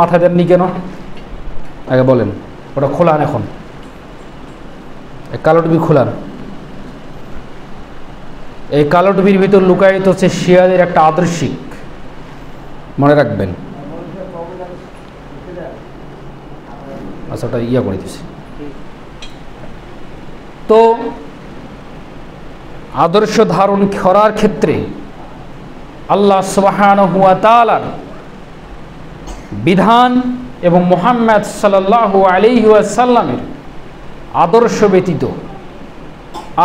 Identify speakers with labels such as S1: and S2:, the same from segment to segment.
S1: মাথা দেননি কেন আগে বলেন? ওটা খোলান, এখন কালো টুপি খোলান। এই কালো টুপির ভিতর লুকায়িত হচ্ছে শিয়াদের একটা আদর্শিক, মনে রাখবেন। আচ্ছা, ওটা ইয়া করে দিচ্ছি। তো আদর্শ ধারণ করার ক্ষেত্রে আল্লাহ সুবহানাহু ওয়া তাআলার বিধান এবং মুহাম্মদ সাল্লাল্লাহু আলাইহি ওয়াসাল্লামের আদর্শ ব্যতীত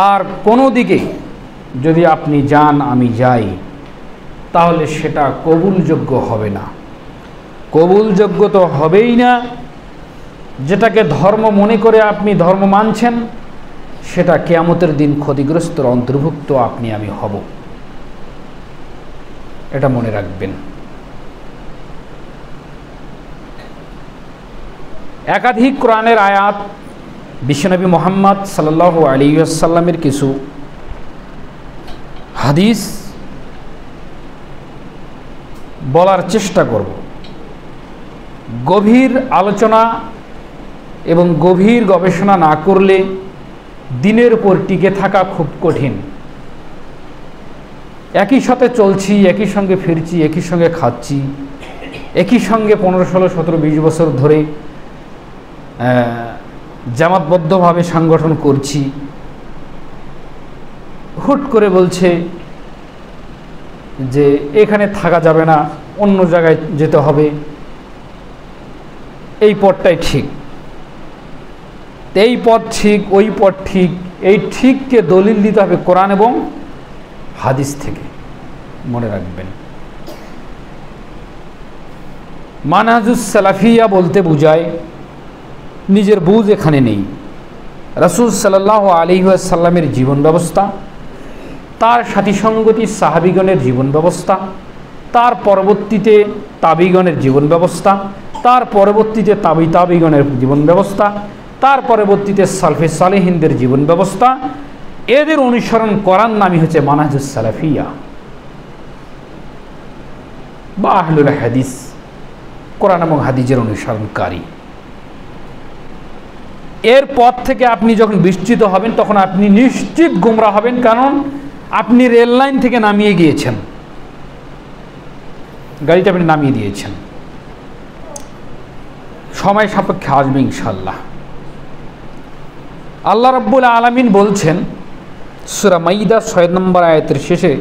S1: আর কোনো দিকে যদি আপনি যান, আমি যাই, তাহলে সেটা কবুলযোগ্য হবে না। কবুলযোগ্য তো হবেই না। যেটাকে ধর্ম মনে করে আপনি ধর্ম মানছেন, সেটা কিয়ামতের দিন ক্ষতিগ্রস্তর অন্তর্ভুক্ত আপনি আমি হব। এটা মনে রাখবেন। একাধিক কোরআনের আয়াত, বিশ্বনবী মুহাম্মদ সাল্লাল্লাহু আলাইহি ওয়াসাল্লামের কিছু হাদিস বলার চেষ্টা করব। গভীর আলোচনা এবং গভীর গবেষণা না করলে দিনের উপর টিকে থাকা খুব কঠিন। একই সাথে চলছি, একই সঙ্গে ফিরছি, একই সঙ্গে খাচ্ছি, একই সঙ্গে 15, 16, 17, 20 বছর ধরে জামাতবদ্ধভাবে সংগঠন করছি। হুট করে বলছে যে এখানে থাকা যাবে না, অন্য জায়গায় যেতে হবে, এই পথটাই ঠিক, এই পথ ঠিক, ওই পথ ঠিক। এই ঠিককে দলিল দিতে হবে কোরআন এবং হাদিস থেকে, মনে রাখবেন। মানহাজুস সালাফিয়া বলতে বোঝায় নিজের বুঝ এখানে নেই। রাসূল সাল্লাল্লাহু আলাইহি ওয়াসাল্লামের জীবন ব্যবস্থা, তার সাথী সঙ্গতি সাহাবীগণের জীবন ব্যবস্থা, তার পরবর্তীতে তাবিগণের জীবন ব্যবস্থা, তার পরবর্তীতে তাবিগণের জীবন ব্যবস্থা, তার পরবর্তীতে সালফে সালেহিনদের জীবন ব্যবস্থা, এদের অনুসরণ করার নামই হচ্ছে মানহাজুস সালাফিয়া বা আহলুল হাদিস, কোরআন এবং হাদিসের অনুসরণকারী। এর পথ থেকে আপনি যখন বিস্তৃত হবেন, তখন আপনি নিশ্চিত গোমরা হবেন, কারণ আপনি রেল লাইন থেকে নামিয়ে গিয়েছেন, গাড়িটা আপনি নামিয়ে দিয়েছেন। সময় সাপেক্ষে আসবে ইনশাআল্লাহ। আল্লাহ রাব্বুল আলামিন বলছেন সূরা মাইদা 6 নম্বর আয়াতের শেষে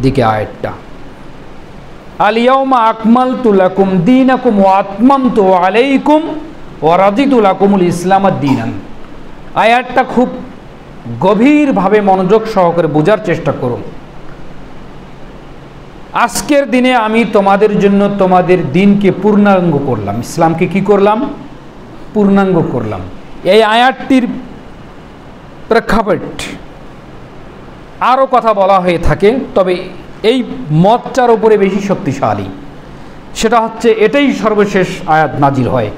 S1: দিকে আয়াতটা, আল ইয়াউমা আকমালতু লাকুম দীনাকুম ওয়া আতমামতু আলাইকুম ওয়া রাদিতু লাকুমুল ইসলাম দীনান। আয়াতটা খুব গভীরভাবে মনোযোগ সহকারে বোঝার চেষ্টা করুন। আজকের দিনে আমি তোমাদের জন্য তোমাদের দিনকে পূর্ণাঙ্গ করলাম, ইসলামকে কি করলাম? পূর্ণাঙ্গ করলাম। এই আয়াতটির প্রেক্ষাপট আরও কথা বলা হয়ে থাকে, তবে এই মতটার উপরে বেশি শক্তিশালী। সেটা হচ্ছে এটাই সর্বশেষ আয়াত নাজিল হয়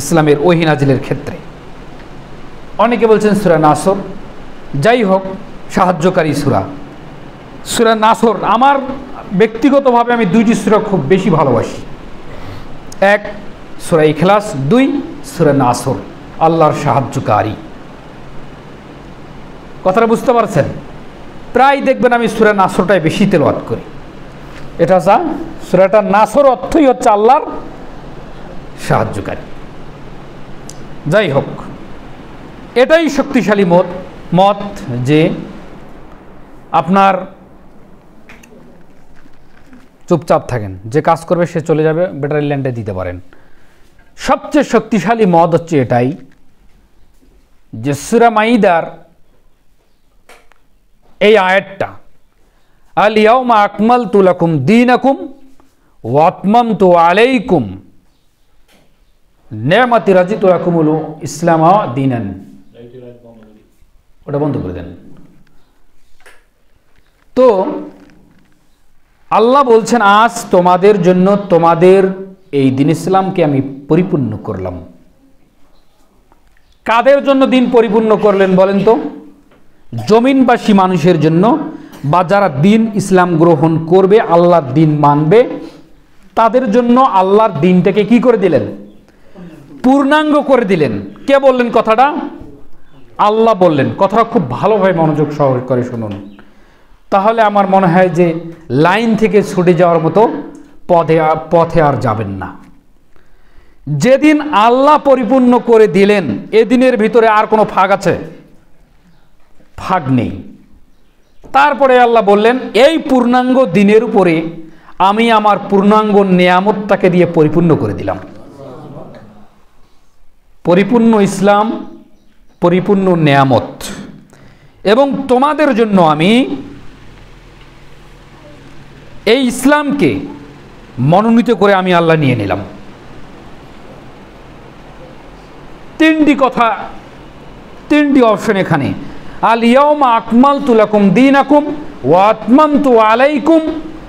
S1: ইসলামের ওহী নাজিলের ক্ষেত্রে। অনেকে বলছেন সূরা নাসর, যাই হোক, সাহায্যকারী সূরা, সূরা নাসর। আমার ব্যক্তিগতভাবে আমি 2টি সূরা খুব বেশি ভালোবাসি। 1 সূরা ইখলাস, 2 সূরা নাসর, আল্লাহর সাহায্যকারী। কথাটা বুঝতে পারছেন? প্রায় দেখবেন আমি সূরা নাসরটাই বেশি তেলাওয়াত করি। এটা যা সূরাটা নাসর অর্থই হচ্ছে আল্লাহর সাহায্যকারী। যাই হোক, এটাই শক্তিশালী মত যে আপনার চুপচাপ থাকেন, যে কাজ করবে সে চলে যাবে, ব্যাটারি ল্যান্ডে দিতে পারেন। সবচেয়ে শক্তিশালী মত হচ্ছে এটাই যে সূরা মাইদার এই আয়াতটা, আল ইয়াউমা আকমালতু লাকুম দীনাকুম ওয়া আতমামতু আলাইকুম নি'মাতি রাদিতু লাকুমুল ইসলাম দীনান। ওটা বন্ধ করে দেন। তো আল্লাহ বলছেন, আজ তোমাদের জন্য তোমাদের এই দিন ইসলামকে আমি পরিপূর্ণ করলাম। কাদের জন্য দিন পরিপূর্ণ করলেন বলেন তো? জমিনবাসী মানুষের জন্য, বা যারা দিন ইসলাম গ্রহণ করবে, আল্লাহর দিন মানবে, তাদের জন্য আল্লাহর দিনটাকে কি করে দিলেন? পূর্ণাঙ্গ করে দিলেন। কে বললেন কথাটা? আল্লাহ বললেন। কথাটা খুব ভালোভাবে মনোযোগ সহকারে শুনুন, তাহলে আমার মনে হয় যে লাইন থেকে ছুটে যাওয়ার মতো পথে আর যাবেন না। যেদিন আল্লাহ পরিপূর্ণ করে দিলেন, এদিনের ভিতরে আর কোনো ফাঁক আছে? ফাঁক নেই। তারপরে আল্লাহ বললেন, এই পূর্ণাঙ্গ দিনের উপরে আমি আমার পূর্ণাঙ্গ নিয়ামতটাকে দিয়ে পরিপূর্ণ করে দিলাম। পরিপূর্ণ ইসলাম, পরিপূর্ণ নিয়ামত। এবং তোমাদের জন্য আমি এই ইসলামকে মনোনীত করে আমি আল্লাহ নিয়ে নিলাম। তিনটি কথা, তিনটি অপশন এখানে। আল ইয়াউমা আকমালতু লাকুম দীনাকুম ওয়া আতমামতু আলাইকুম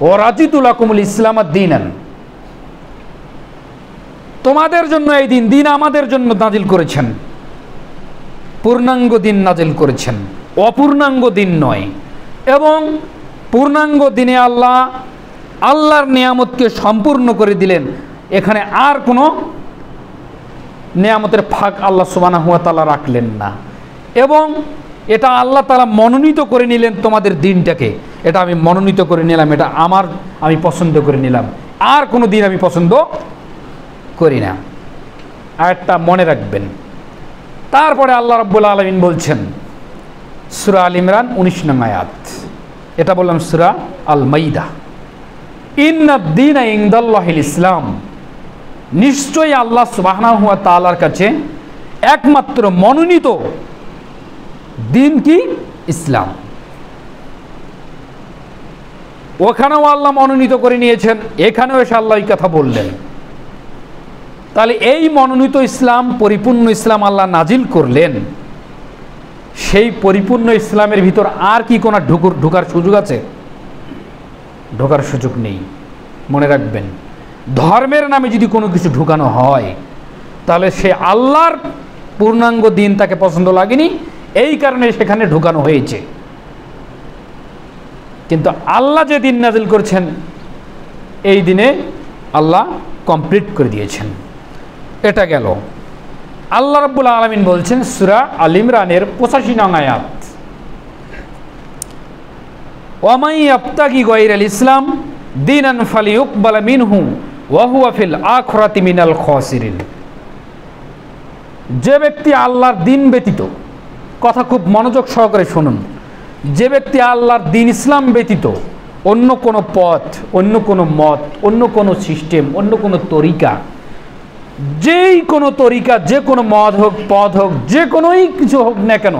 S1: ওয়া রাদিতু লাকুমুল ইসলাম দীনান। তোমাদের জন্য এই দিন, দিন আমাদের জন্য নাজিল করেছেন, পূর্ণাঙ্গ দিন নাজিল করেছেন, অপূর্ণাঙ্গ দিন নয়। এবং পূর্ণাঙ্গ দিনে আল্লাহ আল্লাহর নিয়ামতকে সম্পূর্ণ করে দিলেন। এখানে আর কোনো নিয়ামতের ফাঁক আল্লাহ সুবহানাহু ওয়া তাআলা রাখলেন না। এবং এটা আল্লাহ তাআলা মনোনীত করে নিলেন তোমাদের দিনটাকে। এটা আমি মনোনীত করে নিলাম, এটা আমি পছন্দ করে নিলাম, আর কোনো দিন আমি পছন্দ করি না। আয়াতটা মনে রাখবেন। তারপরে আল্লাহ রাব্বুল আলামিন বলছেন সূরা আল ইমরান 19 নং আয়াত, এটা বললাম সূরা আল মাইদা, ইন্নাদ দীনা ইনদাল্লাহিল ইসলাম। নিশ্চয়ই আল্লাহ সুবহানাহু ওয়া তাআলার কাছে একমাত্র মনোনীত দিন কি? ইসলাম। ওখানেও আল্লাহ মনোনীত করে নিয়েছেন, এখানেও এসে আল্লাহ এই কথা বললেন। তাহলে এই মনোনীত ইসলাম, পরিপূর্ণ ইসলাম আল্লাহ নাজিল করলেন। সেই পরিপূর্ণ ইসলামের ভিতর আর কি কোনো ঢোকার সুযোগ আছে? ঢোকার সুযোগ নেই। মনে রাখবেন, ধর্মের নামে যদি কোনো কিছু ঢুকানো হয়, তাহলে সে আল্লাহর পূর্ণাঙ্গ দিন তাকে পছন্দ লাগেনি, এই কারণে সেখানে ঢুকানো হয়েছে। কিন্তু আল্লাহ যে দিন নাজিল করেছেন, এই দিনে আল্লাহ কমপ্লিট করে দিয়েছেন। এটা গেল। আল্লাহ রাব্বুল আলামিন বলছেন সূরা আল ইমরানের 85 নং আয়াত, ওয়া মান ইয়াবতাগি গায়রাল ইসলাম দীনান ফালিয়ুকবাল মিনহু ওয়া হুয়া ফিল আখিরাতি মিনাল খাসিরিন। যে ব্যক্তি আল্লাহর দিন ব্যতীত, কথা খুব মনোযোগ সহকারে শুনুন, যে ব্যক্তি আল্লাহর দিন ইসলাম ব্যতীত অন্য কোনো পথ, অন্য কোনো মত, অন্য কোনো সিস্টেম, অন্য কোনো তরিকা, যেই কোনো তরিকা, যে কোনো মত হোক, পথ হোক, যে কোনোই কিছু হোক না কেন,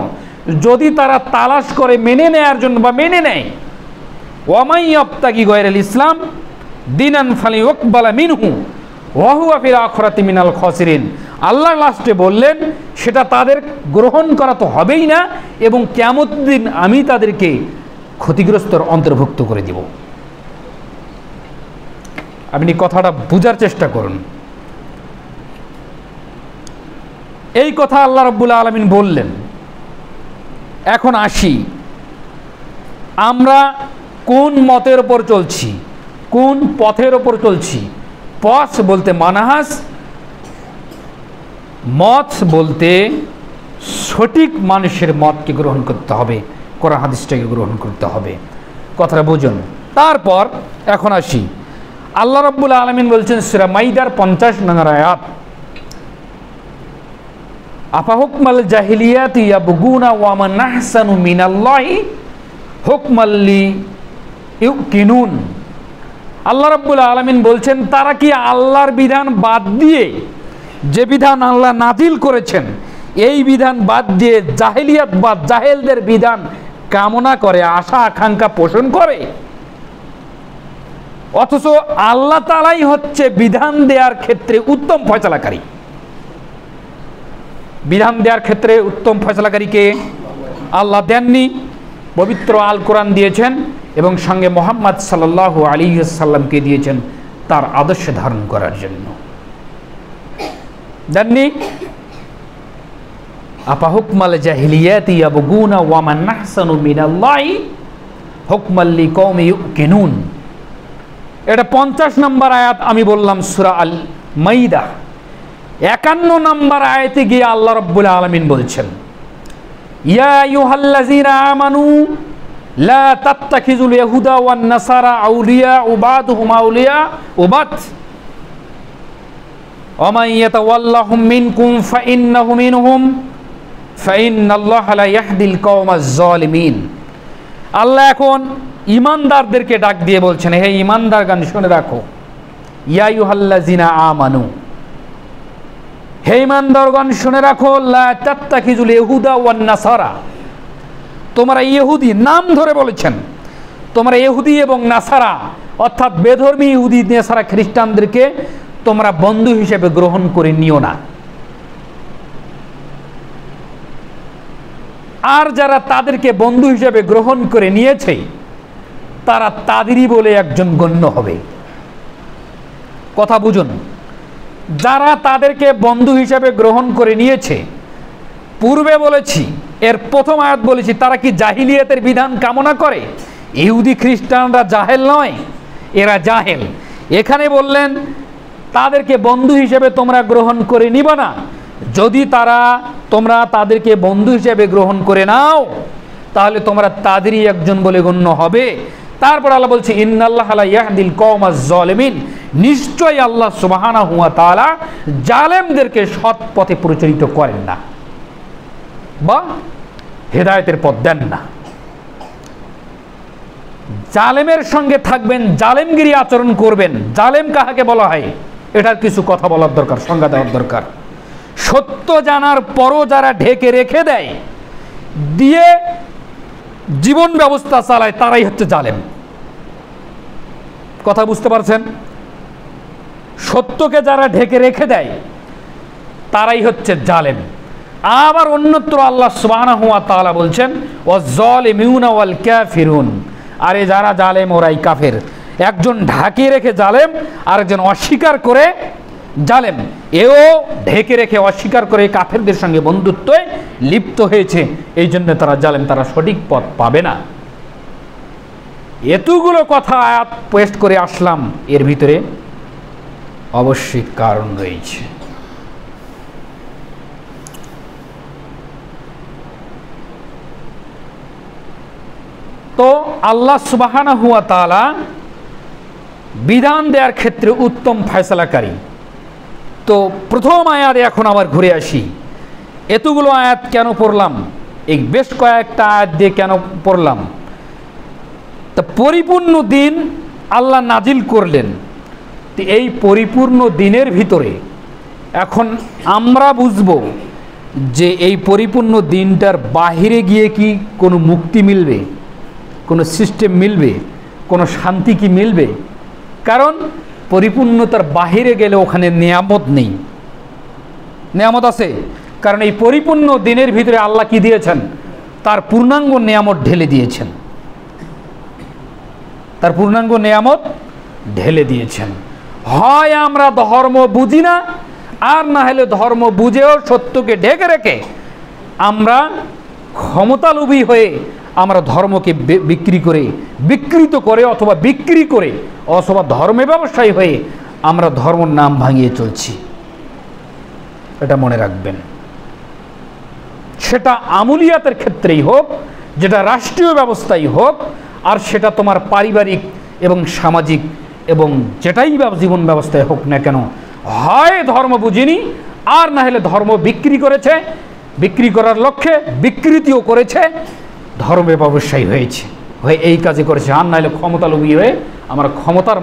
S1: যদি তারা তালাশ করে মেনে নেয়ার জন্য বা মেনে নেয়, ওয়া মান ইয়াবতাগি গায়রাল ইসলাম দীনান ফালিয়ুকবাল মিনহু ওয়া হুয়া ফিল আখিরাতি মিনাল খাসিরিন। আল্লাহ লাস্টে বললেন সেটা তাদের গ্রহণ করা তো হবেই না, এবং কিয়ামতের দিন আমি তাদেরকে ক্ষতিগ্রস্তর অন্তর্ভুক্ত করে দিব। আপনি কথাটা বোঝার চেষ্টা করুন। এই কথা আল্লাহ রাব্বুল আলামিন বললেন। এখন আসি, আমরা কোন মতের ওপর চলছি, কোন পথের ওপর চলছি? পথ বলতে মানহাজ, মত বলতে সঠিক মানুষের মতকে গ্রহণ করতে হবে, কোরআন হাদিসটাকে গ্রহণ করতে হবে। কথাটা বুঝুন। তারপর এখন আসি, আল্লাহ রাব্বুল আলামিন বলছেন সূরা মাইদার 50 নং আয়াত, আফা হুকমাল জাহিলিয়াতি ইয়াবগুনা ওয়া মান আহসানু মিনাল্লাহি হুকমান লিইউকিনুন। আল্লাহ রাব্বুল আলামিন বলছেন, তারা কি আল্লাহর বিধান বাদ দিয়ে, যে বিধান আল্লাহ নাজিল করেছেন, এই বিধান বাদ দিয়ে জাহেলিয়াত বা জাহেলদের বিধান কামনা করে, আশা আকাঙ্ক্ষা পোষণ করে? অথচ আল্লাহ তাআলাই হচ্ছে বিধান দেওয়ার ক্ষেত্রে উত্তম ফয়সালাকারী। বিধান দেওয়ার ক্ষেত্রে উত্তম ফয়সালাকারীকে আল্লাহ দেননি, পবিত্র আল কোরআন দিয়েছেন এবং সঙ্গে মুহাম্মদ সাল্লাল্লাহু আলাইহি ওয়াসাল্লামকে দিয়েছেন তার আদর্শ ধারণ করার জন্য। দেননি? আফা হুকমাল জাহিলিয়াতি ইয়াবগুনা ওয়া মান আহসানু মিনাল্লাহি হুকমান লিকাওমি ইউকিনুন। এটা 50 নম্বর আয়াত, আমি বললাম সূরা আল মাইদা। 51 নম্বর আয়াতে গিয়ে আল্লাহ রাব্বুল আলামিন বলছেন, ইয়া আইয়ুহাল্লাযীনা আমানু লা তাত্তাখিযুল ইয়াহুদা ওয়ান নাসারা আউলিয়া বা'দুহুম আউলিয়া বা'দ ওয়া মান ইয়াতাওয়াল্লাহুম মিনকুম ফাইন্নাহু মিনহুম ফাইন্নাল্লাহা লা ইয়াহদিল কওমাজ জালিমিন। আল্লাহ এখন ঈমানদারদেরকে ডাক দিয়ে বলছেন, হে ঈমানদারগণ শুনে রাখো, ইয়া আইয়ুহাল্লাযীনা আমানু, হে ঈমানদারগণ শুনে রাখো, লা তাত্তাখিযুল ইয়াহুদা ওয়ান নাসারা, তোমরা ইহুদি, নাম ধরে বলেছেন, তোমরা ইহুদি এবং নাসারা অর্থাৎ বেধর্মী ইহুদি নাসারা খ্রিস্টানদেরকে তোমরা বন্ধু হিসেবে গ্রহণ করে নিও না। আর যারা তাদেরকে বন্ধু হিসেবে গ্রহণ করে নিয়েছে তারা তাদেরই বলে একজন গণ্য হবে। কথা বুঝুন, যারা তাদেরকে বন্ধু হিসেবে গ্রহণ করে নিয়েছে, পূর্বে বলেছি, এর প্রথম আয়াত বলেছি, তারা কি জাহিলিয়াতের বিধান কামনা করে? ইহুদি খ্রিস্টানরা জাহেল নয়, এরা জাহেল। এখানে বললেন তাদেরকে বন্ধু হিসেবে তোমরা গ্রহণ করে নিবা না। যদি তোমরা তাদেরকে বন্ধু হিসেবে গ্রহণ করে নাও তাহলে তোমরা তাদেরই একজন বলে গণ্য হবে। তারপর আল্লাহ বলছে, ইন্নাল্লাহা লা ইয়াহদিল কওমাজ জালিমিন, নিশ্চয়ই আল্লাহ সুবহানাহু ওয়া তাআলা জালেমদেরকে সৎ পথে পরিচালিত করেন না বা হেদায়েতের পথ দেন না। জালেমের সঙ্গে থাকবেন, জালেমগিরি আচরণ করবেন। জালেম কাহাকে বলা হয় এটার কিছু কথা বলার দরকার, সংজ্ঞা দেওয়ার দরকার। সত্য জানার পরও যারা ঢেকে রেখে দেয়, দিয়ে জীবন ব্যবস্থা চালায়, তারাই হচ্ছে জালেম। কথা বুঝতে পারছেন? সত্যকে যারা ঢেকে রেখে দেয় তারাই হচ্ছে জালেম। আবার অন্যত্র আল্লাহ সুবহানাহু ওয়া তাআলা বলছেন, ওয়াজ-জালিমুনা ওয়াল কাফিরুন, আরে যারা জালেম ওরাই কাফের। একজন ঢাকিয়ে রেখে জালেম, আর একজন অস্বীকার করে জালেম। এও ঢেকে রেখে অস্বীকার করে কাফেরদের সঙ্গে বন্ধুত্বে লিপ্ত হয়েছে, এই জন্য তারা জালেম, তারা সঠিক পথ পাবে না। এতগুলো কথা আয়াত পেশ করে আসলাম, এর ভিতরে অবশ্যই কারণ রয়েছে। তো আল্লাহ সুবহানাহু ওয়া তাআলা বিধান দেওয়ার ক্ষেত্রে উত্তম ফয়সালাকারী। তো প্রথম আয়াতে এখন আবার ঘুরে আসি, এতগুলো আয়াত কেন পড়লাম, এই বেশ কয়েকটা আয়াত দিয়ে কেন পড়লাম? তা পরিপূর্ণ দিন আল্লাহ নাজিল করলেন। তো এই পরিপূর্ণ দিনের ভিতরে এখন আমরা বুঝব যে এই পরিপূর্ণ দিনটার বাহিরে গিয়ে কি কোনো মুক্তি মিলবে, কোনো সিস্টেম মিলবে, কোনো শান্তি কি মিলবে? কারণ পরিপূর্ণতার বাহিরে গেলে ওখানে নিয়ামত নেই। নিয়ামত আছে, কারণ এই পরিপূর্ণ দিনের ভিতরে আল্লাহ কি দিয়েছেন? তার পূর্ণাঙ্গ নিয়ামত ঢেলে দিয়েছেন, তার পূর্ণাঙ্গ নিয়ামত ঢেলে দিয়েছেন। হয় আমরা ধর্ম বুঝি না, আর না হলে ধর্ম বুঝেও সত্যকে ঢেকে রেখে আমরা ক্ষমতালোভী হয়ে আমরা ধর্মকে বিকৃত করে অথবা বিক্রি করে অথবা ধর্মে ব্যবসায়ী হয়ে আমরা ধর্মের নাম ভাঙিয়ে চলছি। এটা মনে রাখবেন। সেটা আমুলিয়াতের ক্ষেত্রেই হোক, যেটা রাষ্ট্রীয় ব্যবস্থাই হোক, আর সেটা তোমার পারিবারিক এবং সামাজিক এবং যেটাই জীবন ব্যবস্থায় হোক না কেন, হয় ধর্ম বুঝিনি, আর না হলে ধর্ম বিক্রি করেছে, বিক্রি করার লক্ষ্যে বিকৃতিও করেছে, ধর্মে ব্যবসায়ী হয়েছে, হয়ে এই কাজে করেছে। আর না হলে ক্ষমতালোভী হয়ে আমরা ক্ষমতার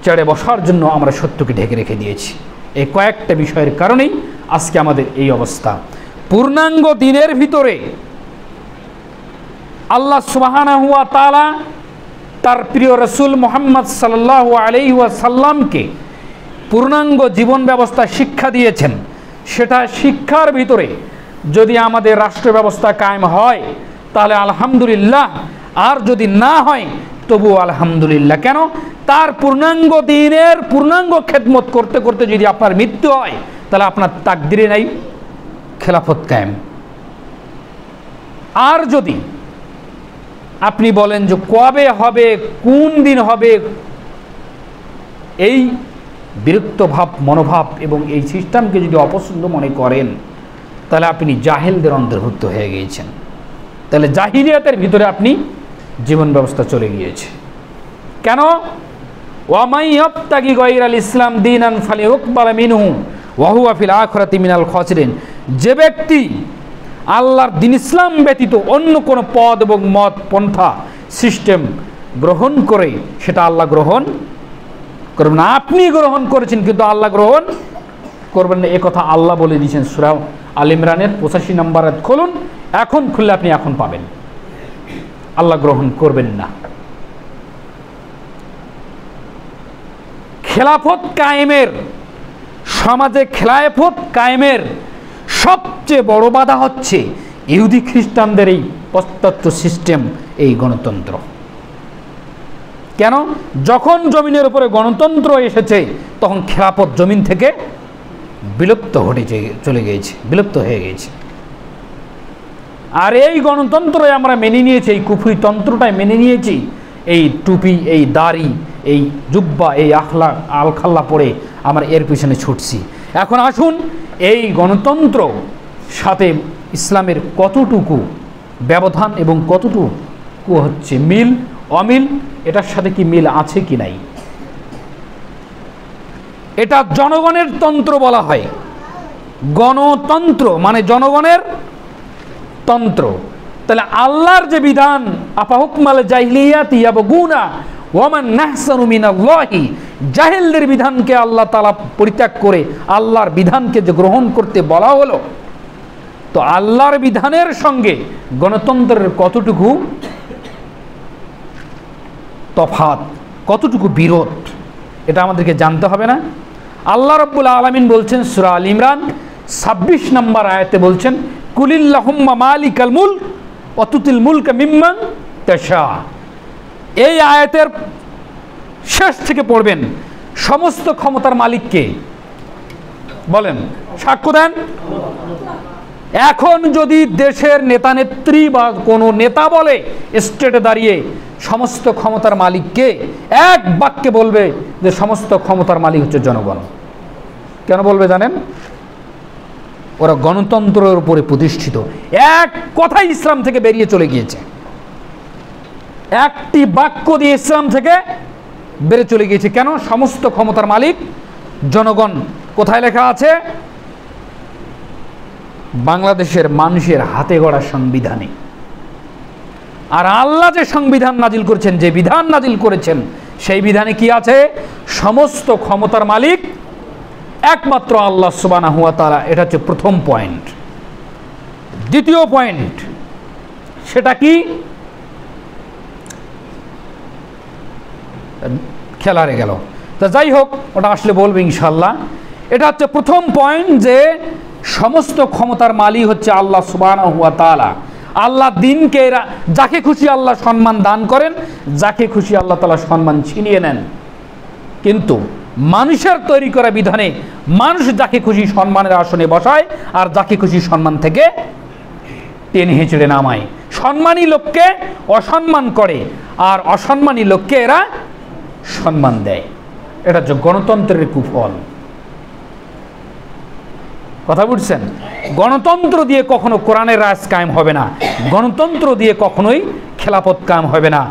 S1: চেড়ে বসার জন্য আমরা সত্যকে ঢেকে রেখে দিয়েছি। এই কয়েকটা বিষয়ের কারণেই আজকে আমাদের এই অবস্থা। পূর্ণাঙ্গ দিনের ভিতরে আল্লাহ সুবহানাহু ওয়া তাআলা তার প্রিয় রাসূল মুহাম্মদ সাল্লাল্লাহু আলাইহি ওয়াসাল্লামকে পূর্ণাঙ্গ জীবন ব্যবস্থা শিক্ষা দিয়েছেন। সেটা শিক্ষার ভিতরে যদি আমাদের রাষ্ট্র ব্যবস্থা কায়েম হয় তাহলে আলহামদুলিল্লাহ, আর যদি না হয় তবু আলহামদুলিল্লাহ। কেন? তার পূর্ণাঙ্গ দিনের পূর্ণাঙ্গ খেদমত করতে করতে যদি আপনার মৃত্যু হয় তাহলে আপনার তাকদিরে নাই খেলাফত কায়েম। আর যদি আপনি বলেন যে কবে হবে, কোন দিন হবে, এই বিরক্ত ভাব মনোভাব এবং এই সিস্টেমকে যদি অপছন্দ মনে করেন, তাহলে আপনি জাহেলদের অন্তর্ভুক্ত হয়ে গিয়েছেন। তাহলে জাহিলিয়াতের ভিতরে আপনি জীবন ব্যবস্থা চলে গিয়েছে। কেন? ওয়ামাই ইয়াবতাগি গায়রাল ইসলাম দীনান ফালিউকবাল মিনহু ওয়া হুয়া ফিল আখিরাতি মিনাল খাসিরিন। যে ব্যক্তি আল্লাহর দ্বীন ইসলাম ব্যতীত অন্য কোনো পদ এবং মত পন্থা সিস্টেম গ্রহণ করে, সেটা আল্লাহ গ্রহণ করবেন না। আপনি গ্রহণ করেছেন কিন্তু আল্লাহ গ্রহণ করবেন না, এ কথা আল্লাহ বলে দিয়েছেন সূরা আল ইমরানের 85 নম্বর আয়াত খুলুন, এখন খুললে আপনি এখন পাবেন। আল্লাহ গ্রহণ করবেন না। খেলাফত কায়েমের, সমাজে খেলাফত কায়েমের সবচেয়ে বড় বাধা হচ্ছে ইহুদি খ্রিস্টানদের এই পাশ্চাত্য সিস্টেম, এই গণতন্ত্র। কেন? যখন জমিনের উপরে গণতন্ত্র এসেছে, তখন খেলাফত জমিন থেকে বিলুপ্ত চলে গিয়েছে, বিলুপ্ত হয়ে গেছে। আর এই গণতন্ত্রই আমরা মেনে নিয়েছি, এই কুফরি তন্ত্রটাই মেনে নিয়েছি। এই টুপি, এই দাড়ি, এই জুব্বা, এই আলখাল্লা পরে আমরা এর পিছনে ছুটছি। এখন আসুন, এই গণতন্ত্র সাথে ইসলামের কতটুকু ব্যবধান এবং কতটুকু হচ্ছে মিল অমিল, এটার সাথে কি মিল আছে কি নাই। এটা জনগণের তন্ত্র বলা হয়। গণতন্ত্র মানে জনগণের তন্ত্র। তাহলে আল্লাহর যে বিধান, আফাহুকমাল জাহিলিয়াতি ইয়াবগুনা ওয়া মান নাহসানু মিনাল্লাহি, জাহেলদের বিধানকে আল্লাহ তাআলা পরিত্যাগ করে আল্লাহর বিধানকে যে গ্রহণ করতে বলা হলো, তো আল্লাহর বিধানের সঙ্গে গণতন্ত্রের কতটুকু তফাৎ, কতটুকু বিরোধ, এটা আমাদেরকে জানতে হবে না? আল্লাহ রাব্বুল আলামিন বলছেন সূরা আল ইমরান 26 নম্বর আয়াতে বলছেন, কুলিল্লাহুম্মা মালিকাল মুলক ওয়া তুতিল মুলকা মিম্মান তাশা। এই আয়াতের শেষ থেকে পড়বেন, সমস্ত ক্ষমতার মালিককে বলেন, সাক্ষ্য দেন। এখন যদি দেশের নেতা নেত্রী বা কোনো নেতা বলে স্টেটে দাঁড়িয়ে সমস্ত ক্ষমতার মালিককে, এক বাক্যে বলবে যে সমস্ত ক্ষমতার মালিক হচ্ছে জনগণ। কেন বলবে জানেন? ওরা গণতন্ত্রের উপরে প্রতিষ্ঠিত। এক কথাই ইসলাম থেকে বেরিয়ে চলে গিয়েছে, একটি বাক্য দিয়ে ইসলাম থেকে বেরিয়ে চলে গিয়েছে। কেন? সমস্ত ক্ষমতার মালিক জনগণ। কোথায় লেখা আছে? বাংলাদেশের মানুষের হাতে গড়া সংবিধানে। আর আল্লাহ যে সংবিধান নাজিল করেছেন, যে বিধান নাজিল করেছেন, সেই বিধানে কি আছে? সমস্ত ক্ষমতার মালিক একমাত্র আল্লাহ সুবহানাহু ওয়া তাআলা। এটা হচ্ছে প্রথম পয়েন্ট। দ্বিতীয় পয়েন্ট, সেটা কি? খেলারে গেল, তা যাই হোক, ওটা আসলে বলবো ইনশাল্লাহ। এটা হচ্ছে প্রথম পয়েন্ট, যে সমস্ত ক্ষমতার মালিক হচ্ছে আল্লাহ সুবহানাহু ওয়া তাআলা। আল্লাহ দিনকে যাকে খুশি আল্লাহ সম্মান দান করেন, যাকে খুশি আল্লাহ তাআলা সম্মান ছিনিয়ে নেন। কিন্তু মানুষের তৈরি করা বিধানে মানুষ যাকে খুশি সম্মানের আসনে বসায়, আর যাকে খুশি সম্মান থেকে টেনে হেঁচড়ে নামায়। সম্মানী লোককে অসম্মান করে, আর অসম্মানী লোককে এরা সম্মান দেয়। এটা হচ্ছে গণতন্ত্রের কুফল। কথা বুঝছেন? গণতন্ত্র দিয়ে কখনো কোরআনের রাজ কায়েম হবে না, গণতন্ত্র দিয়ে কখনোই খেলাফত কায়েম হবে না।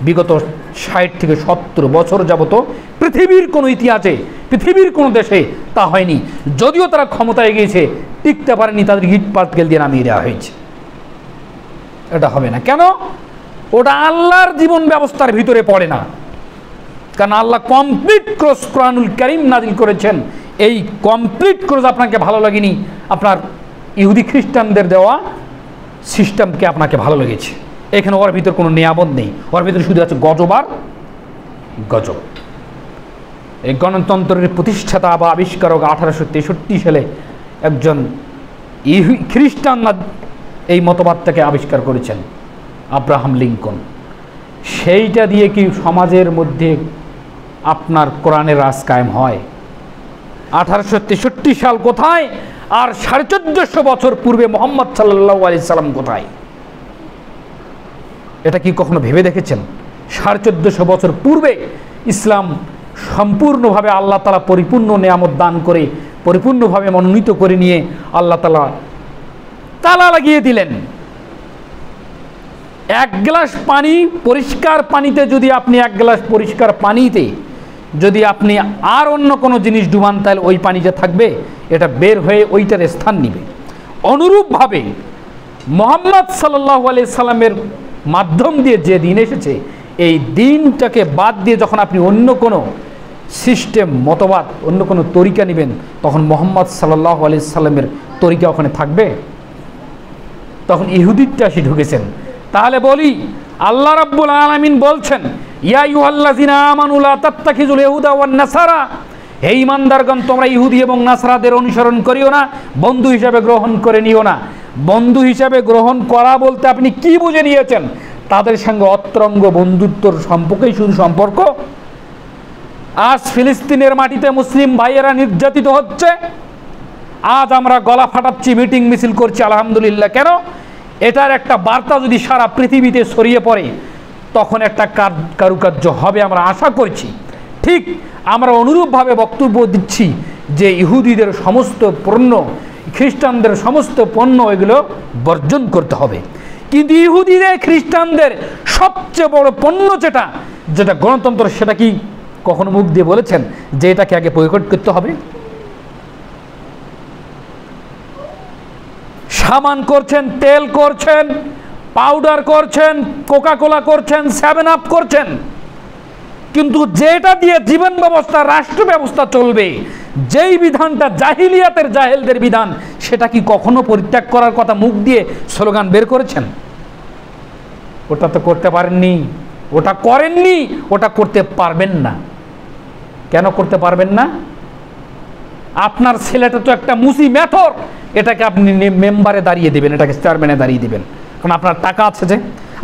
S1: বিগত 60 থেকে 70 বছর যাবত পৃথিবীর কোনো ইতিহাসে, পৃথিবীর কোনো দেশে তা হয়নি। যদিও তারা ক্ষমতায় গিয়েছে, টিকতে পারেনি, তাদের ইট পাটকেল দিয়ে নামিয়ে দেওয়া হয়েছে। এটা হবে না। কেন? ওটা আল্লাহর জীবন ব্যবস্থার ভিতরে পড়ে না। কারণ আল্লাহ কমপ্লিট ক্রস কোরআনুল কারীম নাজিল করেছেন। এই কমপ্লিট ক্রস আপনাকে ভালো লাগেনি, আপনার ইহুদি খ্রিস্টানদের দেওয়া সিস্টেমকে আপনাকে ভালো লেগেছে। এখানে ওর ভিতর কোনো নিয়ামত নেই, ওর ভিতরে শুধু আছে গজব আর গজব। এই গণতন্ত্রের প্রতিষ্ঠাতা বা আবিষ্কারক 1863 সালে একজন খ্রিস্টান এই মতবাদটাকে আবিষ্কার করেছেন, আব্রাহাম লিঙ্কন। সেইটা দিয়ে কি সমাজের মধ্যে আপনার কোরআনের রাজ কায়েম হয়? 1863 সাল কোথায়, আর 1450 বছর পূর্বে মুহাম্মদ সাল্লাল্লাহু আলাইহি সাল্লাম কোথায়? এটা কি কখনো ভেবে দেখেছেন? 1450 বছর পূর্বে ইসলাম সম্পূর্ণভাবে আল্লাহ তাআলা পরিপূর্ণ নেয়ামত দান করে পরিপূর্ণভাবে মনোনীত করে নিয়ে আল্লাহ তাআলা তালা লাগিয়ে দিলেন। এক গ্লাস পানি, পরিষ্কার পানিতে যদি আপনি এক গ্লাস পরিষ্কার পানিতে যদি আপনি আর অন্য কোনো জিনিস ডুবান, তাহলে ওই পানিটা থাকবে, এটা বের হয়ে ওইটার স্থান নিবে। অনুরূপভাবে মুহাম্মদ সাল্লাল্লাহু আলাইহি সাল্লামের মাধ্যম দিয়ে যে দিন এসেছে, এই দিনটাকে বাদ দিয়ে যখন আপনি অন্য কোনো সিস্টেম, মতবাদ, অন্য কোনো তরিকা নেবেন, তখন মুহাম্মদ সাল্লাল্লাহু আলাইহি সাল্লামের তরিকা ওখানে থাকবে? তখন ইহুদিটা এসে ঢুকেছেন। তাহলে বলি, আল্লাহ রাব্বুল আলামিন বলছেন, ইয়া আইয়ুহাল্লাযিনা আমানু লা তাত্তাখিযুল ইয়াহুদা ওয়ান নাসারা, হে ঈমানদারগণ, তোমরা ইহুদি এবং নাসারাদের অনুসরণ করিও না, বন্ধু হিসাবে গ্রহণ করে নিও না। বন্ধু হিসাবে গ্রহণ করা বলতে আপনি কি বুঝে নিয়েছেন? তাদের সঙ্গে অতরঙ্গ বন্ধুত্বর সম্পর্কেই শুধু সম্পর্ক? আজ ফিলিস্তিনের মাটিতে মুসলিম ভাইয়েরা নির্যাতিত হচ্ছে, আজ আমরা গলা ফাটাচ্ছি, মিটিং মিছিল করছি, আলহামদুলিল্লাহ। কেন? এটার একটা বার্তা যদি সারা পৃথিবীতে ছড়িয়ে পড়ে, তখন একটা কারুকার্য হবে, আমরা আশা করছি। ঠিক আমরা অনুরূপভাবে বক্তব্য দিচ্ছি যে ইহুদিদের সমস্ত পণ্য, খ্রিস্টানদের সমস্ত পণ্য, এগুলো বর্জন করতে হবে। কিন্তু ইহুদিদের, খ্রিস্টানদের সবচেয়ে বড় পণ্য যেটা গণতন্ত্র, সেটা কি কখনো মুখ দিয়ে বলেছেন যে এটাকে আগে বয়কট করতে হবে? সাবান করছেন, তেল করছেন, পাউডার করছেন, কোকা কোলা করছেন, 7 আপ করছেন, কিন্তু যেটা দিয়ে জীবন ব্যবস্থা, রাষ্ট্র ব্যবস্থা চলবে, যেই বিধানটা জাহিলিয়াতের জাহেলদের বিধান, সেটা কি কখনো পরিত্যাগ করার কথা মুখ দিয়ে স্লোগান বের করেছেন? ওটা তো করতে পারেননি, ওটা করেননি, ওটা করতে পারবেন না। কেন করতে পারবেন না? আপনার ছেলেটা তো একটা মুসি মেথর, এটাকে আপনি মেম্বারে দাঁড়িয়ে দেবেন, এটাকে চেয়ারম্যানে দাঁড়িয়ে দেবেন, কারণ আপনার টাকা আছে। যে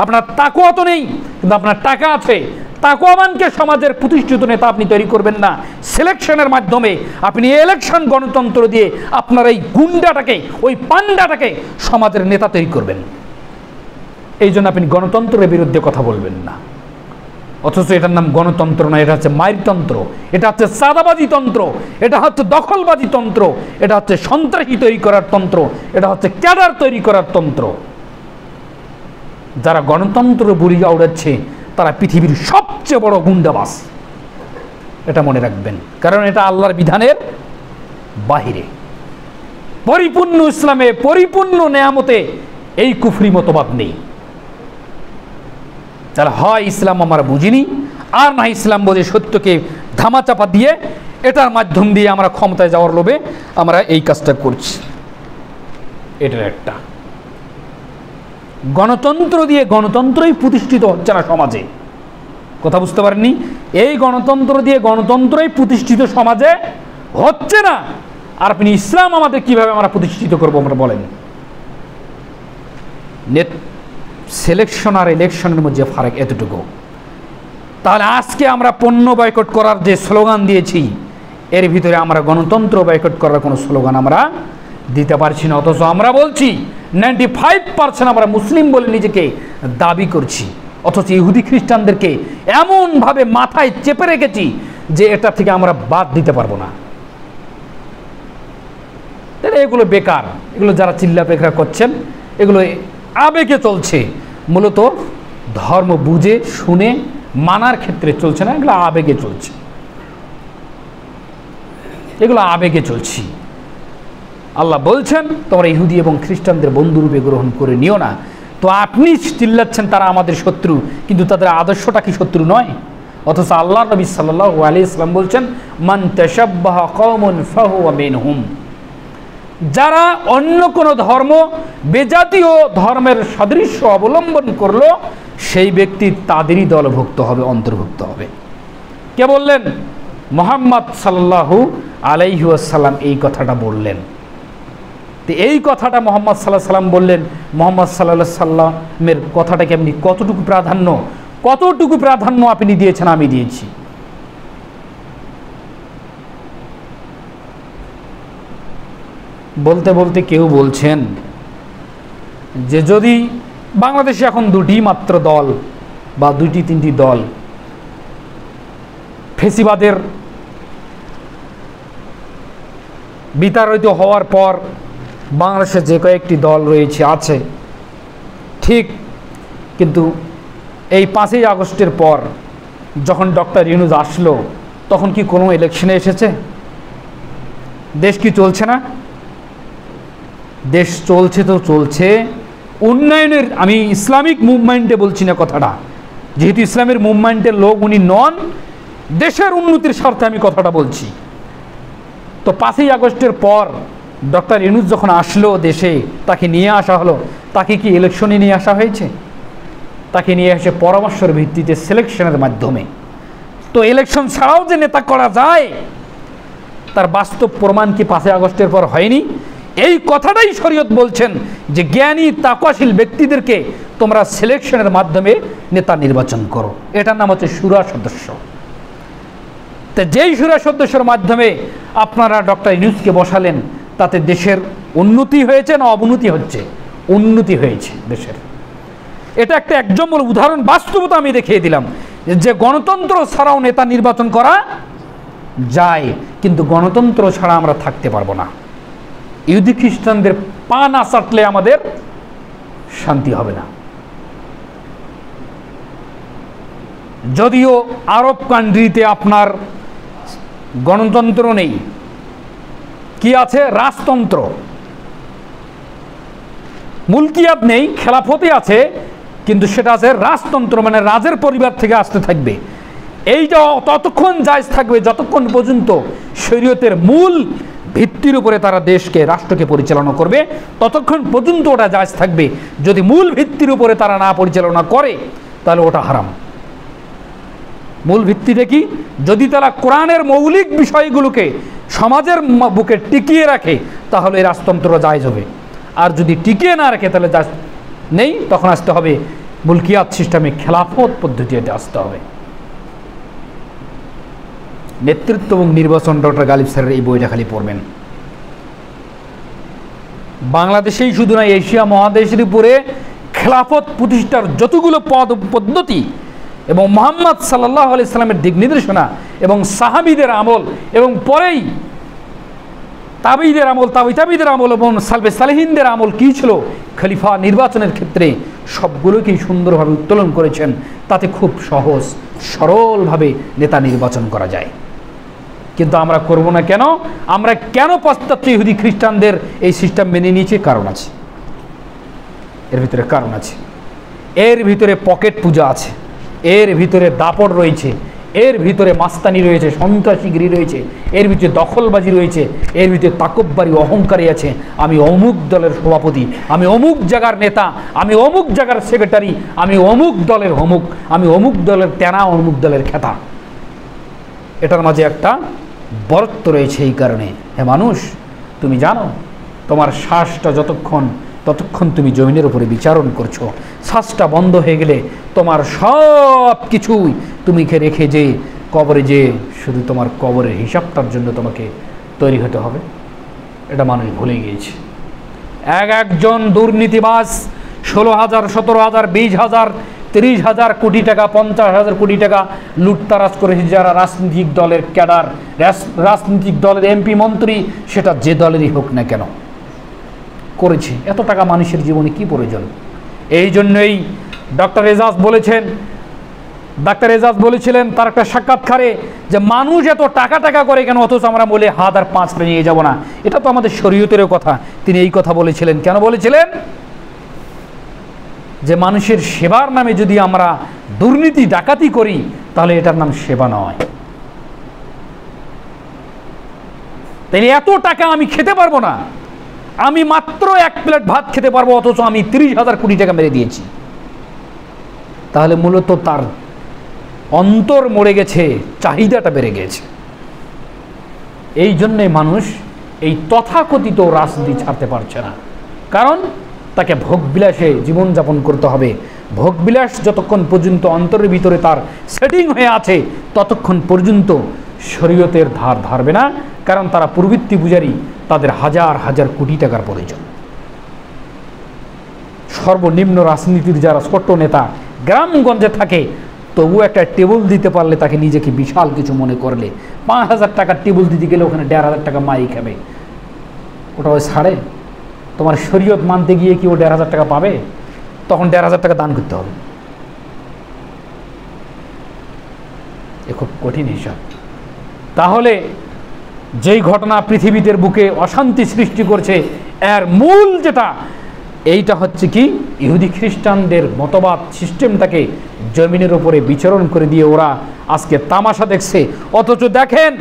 S1: আপনার তাকওয়া তো নেই, কিন্তু আপনার টাকা আছে। তাকওয়াবানকে সমাজের প্রতিষ্ঠিত নেতা আপনি তৈরি করবেন না, সিলেকশনের মাধ্যমে আপনি ইলেকশন গণতন্ত্র দিয়ে আপনার এই গুন্ডাটাকে, ওই পান্ডাটাকে সমাজের নেতা তৈরি করবেন। এই জন্য আপনি গণতন্ত্রের বিরুদ্ধে কথা বলবেন না। অথচ এটার নাম গণতন্ত্র নয়, এটা হচ্ছে মাইরতন্ত্র, এটা হচ্ছে চাঁদাবাজি তন্ত্র, এটা হচ্ছে দখলবাজি তন্ত্র, এটা হচ্ছে সন্ত্রাসী তৈরি করার তন্ত্র, এটা হচ্ছে ক্যাডার তৈরি করার তন্ত্র। যারা গণতন্ত্র বুড়ি উড়াচ্ছে, তারা পৃথিবীর সবচেয়ে বড় গুন্ডাবাজ, এটা মনে রাখবেন। কারণ এটা আল্লাহর বিধানের বাহিরে। পরিপূর্ণ ইসলামে, পরিপূর্ণ নেয়ামতে এই কুফরি মতবাদ নেই। তাহলে হয় ইসলাম আমরা বুঝিনি, আর না ইসলাম বোঝে সত্যকে ধামাচাপা দিয়ে এটার মাধ্যম দিয়ে আমরা ক্ষমতায় যাওয়ার লোভে আমরা এই কাজটা করছি। এটার একটা গণতন্ত্র দিয়ে গণতন্ত্রই প্রতিষ্ঠিত হচ্ছে না সমাজে। কথা বুঝতে পারেননি? এই গণতন্ত্র দিয়ে গণতন্ত্রই প্রতিষ্ঠিত সমাজে হচ্ছে না, আর আপনি ইসলাম আমাদের কিভাবে আমরা প্রতিষ্ঠিত করবো? আমরা বলেন, সিলেকশন আর ইলেকশনের মধ্যে ফারাক এতটুকু। তাহলে আজকে আমরা পণ্য বয়কট করার যে স্লোগান দিয়েছি, এর ভিতরে আমরা গণতন্ত্র বয়কট করার কোনো স্লোগান আমরা দিতে পারছি না। অথচ আমরা বলছি 95% আমরা মুসলিম বলে নিজেকে দাবি করছি, অথচ ইহুদি খ্রিস্টানদেরকে এমনভাবে মাথায় চেপে রেখেছি যে এটা থেকে আমরা বাদ দিতে পারবো না। এগুলো বেকার, এগুলো যারা চিল্লাপেখরা করছেন, এগুলো আবেগে চলছে, মূলত ধর্ম বুঝে শুনে মানার ক্ষেত্রে চলছে না, এগুলো আবেগে চলছে, এগুলো আবেগে চলছি। আল্লাহ বলছেন তোমরা ইহুদি এবং খ্রিস্টানদের বন্ধুরূপে গ্রহণ করে নিও না। তো আপনি চিল্লাচ্ছেন তারা আমাদের শত্রু, কিন্তু তাদের আদর্শটা কি শত্রু নয়? অথচ আল্লাহ নবী সাল্লাল্লাহু আলাইহি ওয়াসাল্লাম বলছেন, মান তাশাব্বাহা কওমুন ফাহুয়া মিনহুম। যারা অন্য কোনো ধর্ম, বেজাতীয় ধর্মের সাদৃশ্য অবলম্বন করলো, সেই ব্যক্তি তাদেরই দলভুক্ত হবে, অন্তর্ভুক্ত হবে। কে বললেন? মুহাম্মদ সাল্লাল্লাহু আলাইহি ওয়াসাল্লাম এই কথাটা বললেন। তো এই কথাটা মুহাম্মদ সাল্লাল্লাহু আলাইহি ওয়াসাল্লাম বললেন, মুহাম্মদ সাল্লাল্লাহু আলাইহি ওয়াসাল্লামের কথাটাকে আপনি কতটুকু প্রাধান্য আপনি দিয়েছেন? আমি দিয়েছি। বলতে বলতে কেউ বলছেন যে যদি বাংলাদেশে এখন দুটি মাত্র দল বা দুইটি তিনটি দল ফেসিবাদের বিতাড়িত হওয়ার পর বাংলাদেশে যে কয়েকটি দল রয়েছে আছে ঠিক, কিন্তু এই 5ই আগস্টের পর যখন ডক্টর ইউনূস আসলো তখন কি কোনো ইলেকশনে এসেছে? দেশ কি চলছে না? দেশ চলছে তো চলছে উন্নয়নের, আমি ইসলামিক মুভমেন্টে বলছি না কথাটা, যেহেতু ইসলামের মুভমেন্টের লোক উনি নন, দেশের উন্নতির স্বার্থে আমি কথাটা বলছি। তো 5ই আগস্টের পর ডক্টর ইউনূস যখন আসলো দেশে, তাকে নিয়ে আসা হলো, তাকে কি ইলেকশনে নিয়ে আসা হয়েছে? তাকে নিয়ে এসে পরামর্শের ভিত্তিতে সিলেকশনের মাধ্যমে। তো ইলেকশন ছাড়াও যে নেতা করা যায় তার বাস্তব প্রমাণ কি 5ই আগস্টের পর হয়নি? এই কথাটাই শরীয়ত বলছেন যে জ্ঞানী তাকওয়াশীল ব্যক্তিদেরকে তোমরা সিলেকশনের মাধ্যমে নেতা নির্বাচন করো। এটার নাম হচ্ছে শুরা সদস্য। তো যেই শুরা সদস্যের মাধ্যমে আপনারা ডক্টর ইউনূসকে বসালেন, তাতে দেশের উন্নতি হয়েছে না অবনতি হচ্ছে? উন্নতি হয়েছে দেশের। এটা একটা একদম উদাহরণ, বাস্তবতা আমি দেখিয়ে দিলাম যে গণতন্ত্র ছাড়াও নেতা নির্বাচন করা যায়, কিন্তু গণতন্ত্র ছাড়া আমরা থাকতে পারবো না। ইহুদি খ্রিস্টানদের পা না চাটলে আমাদের শান্তি হবে না। যদিও আরব কান্ট্রিতে আপনার গণতন্ত্র নেই, কি আছে? রাজতন্ত্র, মুলকিয়াত নেই, খেলাফতি আছে, কিন্তু সেটা আছে রাজতন্ত্র, মানে রাজের পরিবার থেকে আসতে থাকবে। এইটা ততক্ষণ জায়েজ থাকবে যতক্ষণ পর্যন্ত শরীয়তের মূল ভিত্তির উপরে তারা দেশকে, রাষ্ট্রকে পরিচালনা করবে, ততক্ষণ পর্যন্ত ওটা জায়েজ থাকবে। যদি মূল ভিত্তির উপরে তারা না পরিচালনা করে তাহলে ওটা হারাম। মূল ভিত্তিটা কি? যদি তারা কোরআনের মৌলিক বিষয়গুলোকে সমাজের বুকে টিকিয়ে রাখে তাহলে রাজতন্ত্র জায়েজ হবে, আর যদি টিকিয়ে না রাখে তাহলে জায়েজ নেই। তখন আসতে হবে মুলকিয়াত সিস্টেমে, খেলাফত পদ্ধতিতে আসতে হবে। নেতৃত্ব এবং নির্বাচন, ডক্টর গালিব স্যারের এই বইটা খালি পড়বেন। বাংলাদেশেই শুধু না, এশিয়া মহাদেশের উপরে খেলাফত প্রতিষ্ঠার যতগুলো পদ্ধতি এবং মুহাম্মদ সাল্লাল্লাহু আলাইহি সাল্লামের দিক নির্দেশনা এবং সাহাবীদের আমল এবং পরেই তাবিদের আমল, তাবিদের আমল এবং সালফে সালেহিনদের আমল কী ছিল খলিফা নির্বাচনের ক্ষেত্রে, সবগুলোকেই সুন্দরভাবে উত্তোলন করেছেন। তাতে খুব সহজ সরলভাবে নেতা নির্বাচন করা যায়। কিন্তু আমরা করব না কেন? আমরা কেন পাশ্চাত্য ইহুদি খ্রিস্টানদের এই সিস্টেম মেনে নিয়েছি? কারণ আছে, এর ভিতরে কারণ আছে। এর ভিতরে পকেট পূজা আছে, এর ভিতরে দাপট রয়েছে, এর ভিতরে মাস্তানি রয়েছে, সন্ত্রাসীগিরি রয়েছে, এর ভিতরে দখলবাজি রয়েছে, এর ভিতরে তাকব্বারি, অহংকারী আছে। আমি অমুক দলের সভাপতি, আমি অমুক জায়গার নেতা, আমি অমুক জায়গার সেক্রেটারি, আমি অমুক দলের অমুক, আমি অমুক দলের তেনা, অমুক দলের খেতা। এটার মাঝে একটা বরত্ব রয়েছে। এই কারণে হে মানুষ, তুমি জানো তোমার শ্বাসটা ততক্ষণ তুমি জমিনের উপরে বিচারণ করছো, শ্বাসটা বন্ধ হয়ে গেলে তোমার সব কিছুই তুমি রেখে যে কবরে যে শুধু তোমার কবরের হিসাবটার জন্য তোমাকে তৈরি হতে হবে। এটা মানুষ ভুলে গিয়েছে। একজন দুর্নীতিবাজ 16,000, 17,000, 20,000, 30,000 কোটি টাকা, 50,000 কোটি টাকা লুটতারাজ করেছে যারা রাজনৈতিক দলের ক্যাডার, রাজনৈতিক দলের এমপি মন্ত্রী, সেটা যে দলেরই হোক না কেন করেছে। এত টাকা মানুষের জীবনে কি প্রয়োজন? এই জন্যই ডক্টর এজাজ বলেছিলেন তার একটা সাক্ষাৎকারে যে মানুষ এত টাকা করে কেন, অথচ আমরা বলে হাত আর পাঁচটা নিয়ে যাব না। এটা তো আমাদের শরীয়তেরও কথা। তিনি এই কথা বলেছিলেন। কেন বলেছিলেন? যে মানুষের সেবার নামে যদি আমরা দুর্নীতি ডাকাতি করি তাহলে এটার নাম সেবা নয়। তাই এত টাকা আমি খেতে পারবো না, আমি মাত্র 1 প্লেট ভাত খেতে পারবো, অথচ আমি 30,000 কোটি টাকা মেরে দিয়েছি। তাহলে মূলত তার অন্তর মরে গেছে, চাহিদাটা বেড়ে গেছে। এই জন্যে মানুষ এই তথাকথিত রাজনীতি ছাড়তে পারছে না, কারণ তাকে ভোগবিলাসে জীবনযাপন করতে হবে। ভোগবিলাস যতক্ষণ পর্যন্ত অন্তরের ভিতরে তার সেটিং হয়ে আছে ততক্ষণ পর্যন্ত শরীয়তের ধার ধারবে না, কারণ তারা প্রবৃত্তি পূজারী, তাদের হাজার হাজার কোটি টাকার প্রয়োজন। সর্বনিম্ন রাজনীতির যারা ছোট্ট নেতা গ্রামগঞ্জে থাকে, তবু একটা টেবিল দিতে পারলে তাকে নিজেকে বিশাল কিছু মনে করলে, 5,000 টাকার টেবিল দিতে গেলে ওখানে 1,500 টাকা মাই খাবে, ওটা ওই ছাড়ে? তোমার শরীয়ত মানতে গিয়ে কি ও 1,500 টাকা পাবে? তখন 1,500 টাকা দান করতে হবে। এ খুব কঠিন হিসাব। তাহলে যেই ঘটনা পৃথিবীতে বুকে অশান্তি সৃষ্টি করছে, এর মূল যেটা, এইটা হচ্ছে কি, ইহুদি খ্রিস্টানদের মতবাদ সিস্টেমটাকে জমিনের উপরে বিচরণ করে দিয়ে ওরা আজকে তামাশা দেখছে। অথচ দেখেন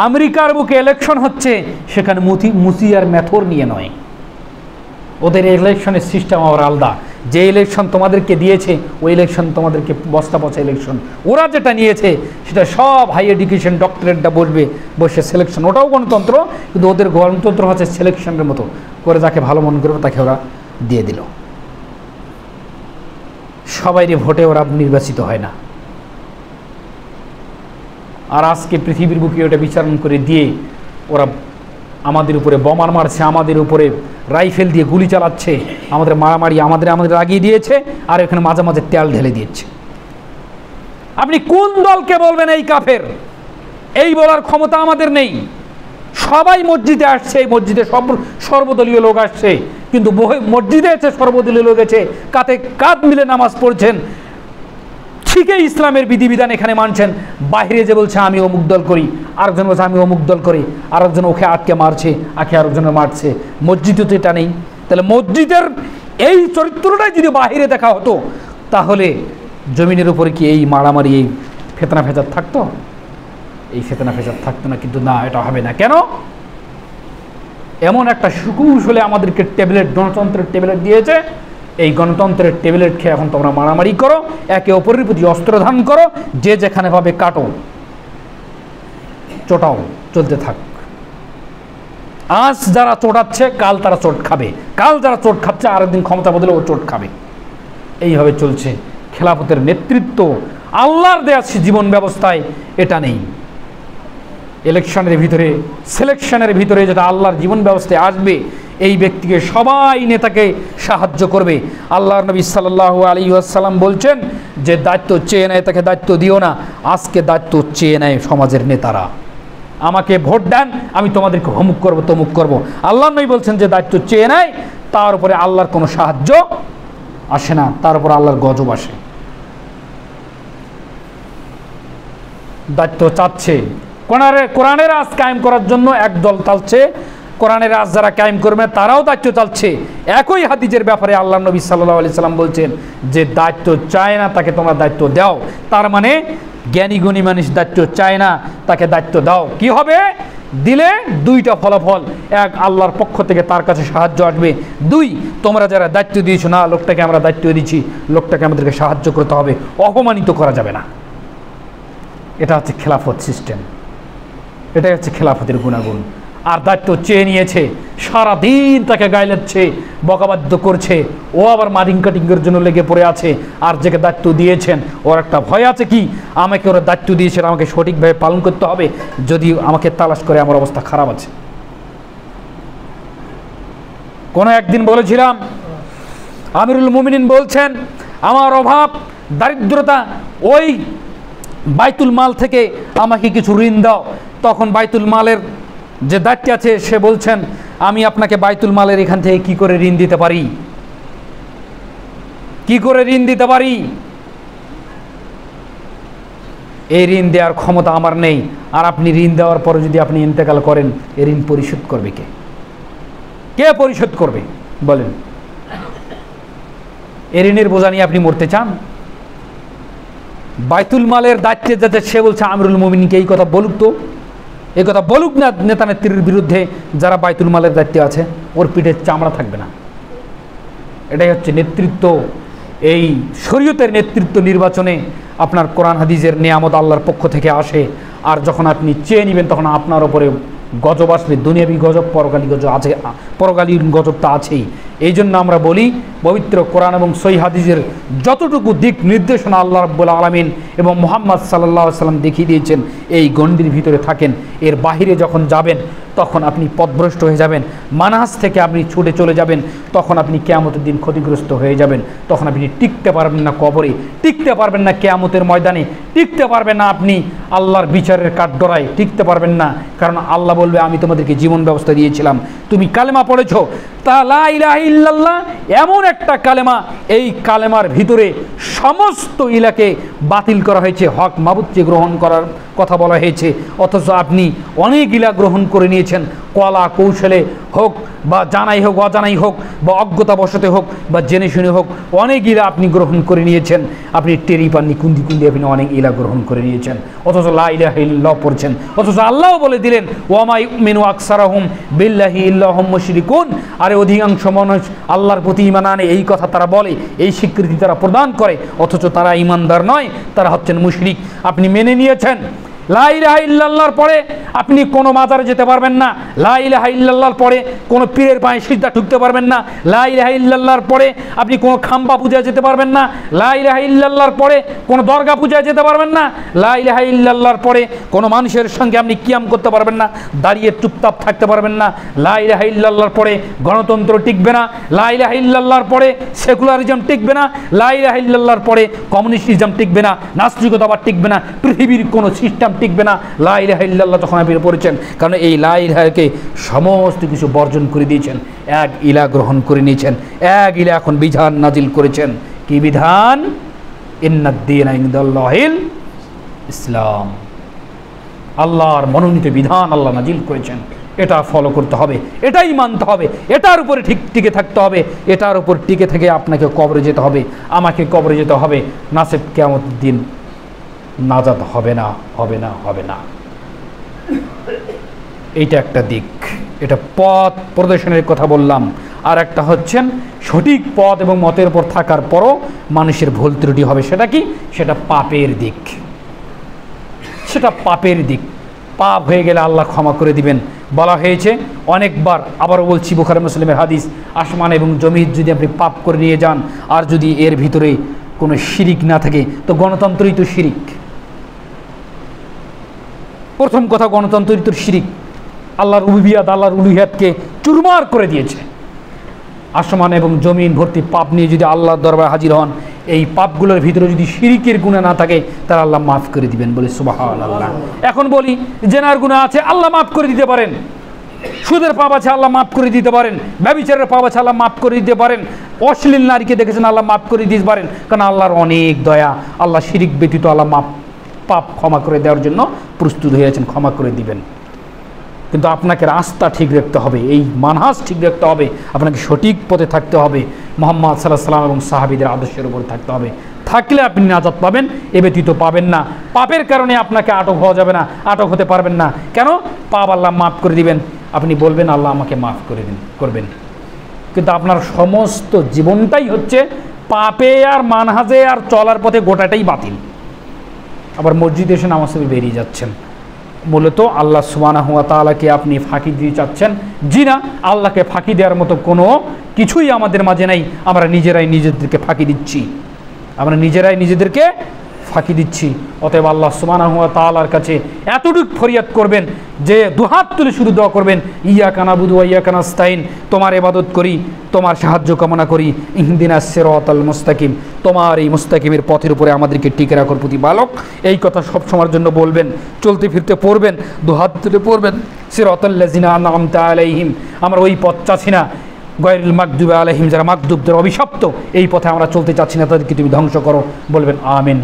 S1: আমেরিকার বুকে ইলেকশন হচ্ছে, সেখানে মুসি আর মেথর নিয়ে নয়, ওদের ইলেকশনের সিস্টেম আবার আলাদা। যে ইলেকশন তোমাদেরকে দিয়েছে ওই ইলেকশন তোমাদেরকে বস্তা পচা ইলেকশন, ওরা যেটা নিয়েছে সেটা সব হাই এডুকেশন ডক্টরেটটা বসে সিলেকশন, ওটাও গণতন্ত্র, কিন্তু ওদের গণতন্ত্র হচ্ছে সিলেকশনের মতো করে, যাকে ভালো মনে করবে তাকে ওরা দিয়ে দিল। সবাইরে ভোটে ওরা নির্বাচিত হয় না। আর আজকে পৃথিবীর বুকে ওটা বিচারণ করে দিয়ে ওরা আমাদের উপরে বোমার মারছে, আমাদের উপরে রাইফেল দিয়ে গুলি চালাচ্ছে, আমাদের মারামারি আমাদের আগিয়ে দিয়েছে, আর এখানে মাঝে মাঝে তেল ঢেলে দিচ্ছে। আপনি কোন দলকে বলবেন এই কাফের? এই বলার ক্ষমতা আমাদের নেই। সবাই মসজিদে আসছে, এই মসজিদে সর্বদলীয় লোক আসছে, কিন্তু মসজিদে এসে সর্বদলীয় লোক এসে কাঁধে কাঁধ মিলে নামাজ পড়ছেন, ঠিকই ইসলামের বিধিবিধান এখানে মানছেন। বাইরে যে বলছে আমি অমুক দল করি, আরেকজন বলছে আমি অমুক দল করি, আরেকজন ওকে আটকে মারছে, আরেকজনের মারছে, মসজিদে তো এটা নেই। তাহলে মসজিদের এই চরিত্রটাই যদি বাইরে দেখা হতো, তাহলে জমিনের উপরে কি এই মারামারি, এই ফেতনা ফেজাদ থাকতো? এই ফেতনা ফেজাদ থাকতো না। কিন্তু না, এটা হবে না। কেন? এমন একটা সুকৌশলে আমাদেরকে গণতন্ত্রের ট্যাবলেট দিয়েছে, এই গণতন্ত্রের ট্যাবলেট খেয়ে এখন তোমরা মারামারি করো, একে অপরের প্রতি অস্ত্র ধারণ করো, যে যেখানে ভাবে কাটো, চোটাও, চলতে থাক। আজ যারা চোটাচ্ছে কাল তারা চোট খাবে, কাল যারা চোট খাচ্ছে আরেকদিন ক্ষমতা বদলে ও চোট খাবে। এইভাবে চলছে। খেলাফতের নেতৃত্ব আল্লাহর দেয়া জীবন ব্যবস্থায় এটা নেই। ইলেকশনের ভিতরে, সিলেকশনের ভিতরে যেটা আল্লাহর জীবন ব্যবস্থায় আসবে, এই ব্যক্তিকে সবাই নেতাকে সাহায্য করবে। আল্লাহর নবী সাল্লাল্লাহু আলাইহি ওয়াসাল্লাম বলছেন যে দায়িত্ব চেয়ে নেয় তাকে দায়িত্ব দিও না। আজকে দায়িত্ব চেয়ে নেয় সমাজের নেতারা, আমাকে ভোট দেন, আমি তোমাদেরকে অমুক করবো তমুক করবো। আল্লাহর নবী বলছেন যে দায়িত্ব চেয়ে নেয়, তার উপরে আল্লাহর কোনো সাহায্য আসে না, তার উপর আল্লাহর গজব আসে। দায়িত্ব চাচ্ছে, কোরআনের রাজ কায়েম করার জন্য একদল চাচ্ছে, কোরআনের রাজ যারা কায়েম করবে তারাও দায়িত্ব চাচ্ছে। একই হাদিসের ব্যাপারে আল্লাহ নবী সাল্লাল্লাহু আলাইহি সাল্লাম বলছেন যে দায়িত্ব চায় না তাকে তোমরা দায়িত্ব দাও। তার মানে জ্ঞানী গুণী মানুষ দায়িত্ব চায় না, তাকে দায়িত্ব দাও। কি হবে? দিলে দুইটা ফলাফল, এক, আল্লাহর পক্ষ থেকে তার কাছে সাহায্য আসবে, দুই, তোমরা যারা দায়িত্ব দিয়েছো না, লোকটাকে আমরা দায়িত্ব দিচ্ছি, লোকটাকে আমাদেরকে সাহায্য করতে হবে, অপমানিত করা যাবে না। এটা হচ্ছে খেলাফত সিস্টেম, এটাই হচ্ছে খেলাফতের গুণাগুণ। আর দায়িত্ব চেয়ে নিয়েছে, সারাদিন তাকে গাইলাচ্ছে, বকাবাদ্য করছে, ও আবার মারিং কাটিংয়ের জন্য লেগে পড়ে আছে। আর যাকে দায়িত্ব দিয়েছেন ওর একটা ভয় আছে, কি আমাকে ওরা দায়িত্ব দিয়েছেন, আমাকে সঠিকভাবে পালন করতে হবে, যদি আমাকে তালাশ করে আমার অবস্থা খারাপ আছে। কোনো একদিন বলেছিলাম, আমিরুল মুমিনিন বলছেন আমার অভাব দারিদ্রতা, ওই বাইতুল মাল থেকে আমাকে কিছু ঋণ দাও। তখন বাইতুল মালের যে দায়িত্ব আছে সে বলছেন আমি আপনাকে বাইতুল মালের এখান থেকে কি করে ঋণ দিতে পারি, কি করে ঋণ দিতে পারি? এই ঋণ দেওয়ার ক্ষমতা আমার নেই। আর আপনি ঋণ দেওয়ার পরে যদি আপনি ইন্তেকাল করেন, এই ঋণ পরিশোধ করবে কে? কে পরিশোধ করবে বলেন? এই ঋণের বোঝা নিয়ে আপনি মরতে চান? বাইতুল মালের দায়িত্বে যাতে সে বলছে আমিরুল মুমিনিনকে এই কথা বলুক, তো এই কথা বলুক না নেতা নেত্রীর বিরুদ্ধে যারা বাইতুল মালের দায়িত্বে আছে, ওর পিঠে চামড়া থাকবে না। এটাই হচ্ছে নেতৃত্ব। এই শরীয়তের নেতৃত্ব নির্বাচনে আপনার কোরআন হাদিসের নিয়ামত আল্লাহর পক্ষ থেকে আসে। আর যখন আপনি চেয়ে নেবেন তখন আপনার ওপরে গজব আসবে, দুনিয়াবী গজব, পরকালী গজব আছে, পরকালীর গজবটা আছেই। এই জন্য আমরা বলি পবিত্র কোরআন এবং সহিহ হাদিসের যতটুকু দিক নির্দেশনা আল্লাহ রাব্বুল আলামিন এবং মুহাম্মদ সাল্লাল্লাহু আলাইহি ওয়াসাল্লাম দেখিয়ে দিয়েছেন, এই গণ্ডির ভিতরে থাকেন। এর বাহিরে যখন যাবেন তখন আপনি পথভ্রষ্ট হয়ে যাবেন, মানহাজ থেকে আপনি ছুটে চলে যাবেন, তখন আপনি কিয়ামতের দিন ক্ষতিগ্রস্ত হয়ে যাবেন। তখন আপনি টিকতে পারবেন না কবরে, টিকতে পারবেন না কিয়ামতের ময়দানে, টিকতে পারবেন না আপনি আল্লাহর বিচারের কাঠগড়ায়, টিকতে পারবেন না। কারণ আল্লাহ বলবে আমি তোমাদেরকে জীবন ব্যবস্থা দিয়েছিলাম, তুমি কালেমা পড়েছো, তা লা ইলাহা ইল্লাল্লাহ এমন একটা কালেমা, এই কালেমার ভিতরে সমস্ত ইলাকে বাতিল করা হয়েছে, হক মাবুদকে গ্রহণ করার কথা বলা হয়েছে। অথচ আপনি অনেক ইলা গ্রহণ করে নিয়েছেন, কলা কৌশলে হোক বা জানাই হোক অজানাই হোক বা অজ্ঞতাবশতে হোক বা জেনে শুনে হোক, অনেক ইলা আপনি গ্রহণ করে নিয়েছেন। আপনি টেরি পাননি কুন্দি কুন্দি আপনি অনেক ইলা গ্রহণ করে নিয়েছেন, অথচ লা ইলাহা ইল্লাল্লাহ পড়ছেন। অথচ আল্লাহও বলে দিলেন ওয়ামা ইউমিনু আকসারুহুম বিল্লাহি ইল্লা হুম মুশরিকুন, আরে অধিকাংশ মানুষ আল্লাহর প্রতি ঈমান আনে, এই কথা তারা বলে, এই স্বীকৃতি তারা প্রদান করে, অথচ তারা ঈমানদার নয়, তারা হচ্ছেন মুশরিক। আপনি মেনে নিয়েছেন লা ইলাহা ইল্লাল্লাহর পরে আপনি কোনো মাজারে যেতে পারবেন না, লা ইলাহা ইল্লাল্লাহর পরে কোনো পীরের পায়ে সিজদা ঠুকতে পারবেন না, লা ইলাহা ইল্লাল্লাহর পরে আপনি কোনো খাম্বা পূজায় যেতে পারবেন না, লা ইলাহা ইল্লাল্লাহর পরে কোনো দরগা পূজায় যেতে পারবেন না, লা ইলাহা ইল্লাল্লাহর পরে কোনো মানুষের সঙ্গে আপনি কিয়াম করতে পারবেন না, দাঁড়িয়ে চুপচাপ থাকতে পারবেন না, লা ইলাহা ইল্লাল্লাহর পরে গণতন্ত্র টিকবে না, লা ইলাহা ইল্লাল্লাহর পরে সেকুলারিজম টিকবে না, লা ইলাহা ইল্লাল্লাহর পরে কমিউনিস্টিজম টিকবে না, নাস্তিকতাবাদ টিকবে না, পৃথিবীর কোনো সিস্টেম টিকবে না। লা ইলাহা ইল্লাল্লাহ তখন আপনি পড়েছেন, কারণ এই লা ইলাহাকে সমস্ত কিছু বর্জন করে দিয়েছেন, এক ইলা গ্রহণ করে নিয়েছেন, এক ইলা এখন বিধান নাজিল করেছেন। কি বিধান? ইন্নাদ-দীনা ইনদাল্লাহিল ইসলাম, আল্লাহর মনোনীত বিধান আল্লাহ নাজিল করেছেন, এটা ফলো করতে হবে, এটাই মানতে হবে, এটার উপরে ঠিক টিকে থাকতে হবে, এটার উপর টিকে থেকে আপনাকে কবরে যেতে হবে, আমাকে কবরে যেতে হবে, নাসেব কিয়ামতের দিন নাজাত হবে না, হবে না, হবে না। এইটা একটা দিক, এটা পথ প্রদর্শনের কথা বললাম। আর একটা হচ্ছেন সঠিক পথ এবং মতের উপর থাকার পরও মানুষের ভুল ত্রুটি হবে, সেটা কি? সেটা পাপের দিক, সেটা পাপের দিক। পাপ হয়ে গেলে আল্লাহ ক্ষমা করে দিবেন, বলা হয়েছে অনেকবার। আবারও বলছি, বুখারী মুসলিমের হাদিস, আসমান এবং জমিন যদি আপনি পাপ করে নিয়ে যান, আর যদি এর ভিতরে কোনো শিরিক না থাকে, তো গণতন্ত্রই তো শিরিক। প্রথম কথা, গণতন্ত্রই তো শিরিক, আল্লাহর রুবুবিয়াত আল্লাহর উলুহিয়াতকে চুরমার করে দিয়েছে। আসমান এবং জমিন ভর্তি পাপ নিয়ে যদি আল্লাহর দরবারে হাজির হন, এই পাপগুলোর ভিতরে যদি শিরিকের গুনাহ না থাকে, তারা আল্লাহ মাফ করে দিবেন, বলে সুবহানাল্লাহ। এখন বলি জেনার গুনাহ আছে, আল্লাহ মাফ করে দিতে পারেন, সুদের পাপ আছে, আল্লাহ মাফ করে দিতে পারেন, ব্যভিচারের পাপ আছে, আল্লাহ মাফ করে দিতে পারেন, অশ্লীল নারীকে দেখেছেন, আল্লাহ মাফ করে দিতে পারেন, কারণ আল্লাহর অনেক দয়া, আল্লাহ শিরিক ব্যতীত আল্লাহ পাপ ক্ষমা করে দেওয়ার জন্য প্রস্তুত হয়ে আছেন, ক্ষমা করে দিবেন। কিন্তু আপনাকে রাস্তা ঠিক রাখতে হবে, এই মানহাজ ঠিক রাখতে হবে, আপনাকে সঠিক পথে থাকতে হবে, মুহাম্মদ সাল্লাল্লাহু আলাইহি ওয়াসাল্লাম এবং সাহাবীদের আদর্শের উপর থাকতে হবে। থাকলে আপনি নাজাত পাবেন, এ ব্যতীত পাবেন না। পাপের কারণে আপনাকে আটক হওয়া যাবে না, আটক হতে পারবেন না। কেন? পাপ আল্লাহ মাফ করে দিবেন, আপনি বলবেন আল্লাহ আমাকে মাফ করে দিন, করবেন, কিন্তু আপনার সমস্ত জীবনটাই হচ্ছে পাপে আর মানহাজে আর চলার পথে গোটাটাই বাতিল। আবার মসজিদে এসে নামাজ পড়ে বেরিয়ে যাচ্ছেন, মূলত আল্লাহ সুবহানাহু ওয়া তাআলাকে আপনি ফাঁকি দিয়ে যাচ্ছেন। জি না, আল্লাহকে ফাঁকি দেওয়ার মতো কোনো কিছুই আমাদের মাঝে নাই, আমরা নিজেরাই নিজেদেরকে ফাঁকি দিচ্ছি, আমরা নিজেরাই নিজেদেরকে ফাঁকি দিচ্ছি। অতএব আল্লাহ সুবহানাহু ওয়া তাআলার কাছে এতটুকু ফরিয়াদ করবেন যে দুহাত তুলে শুধু দোয়া করবেন, ইয়াকা নাবুদু ওয়া ইয়াকা নাস্তাইন, তোমার ইবাদত করি, তোমার সাহায্য কামনা করি, ইহদিনাস সিরাতাল মুস্তাকিম, তোমার এই মুস্তাকিমের পথের উপরে আমাদেরকে টিকে রাখার প্রতিপালক। এই কথা সব সময়ের জন্য বলবেন, চলতে ফিরতে পড়বেন, দুহাত তুলে পড়বেন, সিরাতাল লাযিনা আনআমতা আলাইহিম, আমরা ওই পথ চাচ্ছি না, গায়রুল মাগদুবি আলাইহিম, যারা মাগদুবদের অভিশপ্ত, এই পথে আমরা চলতে চাচ্ছি না, তাদেরকে তুমি ধ্বংস করো, বলবেন আমিন।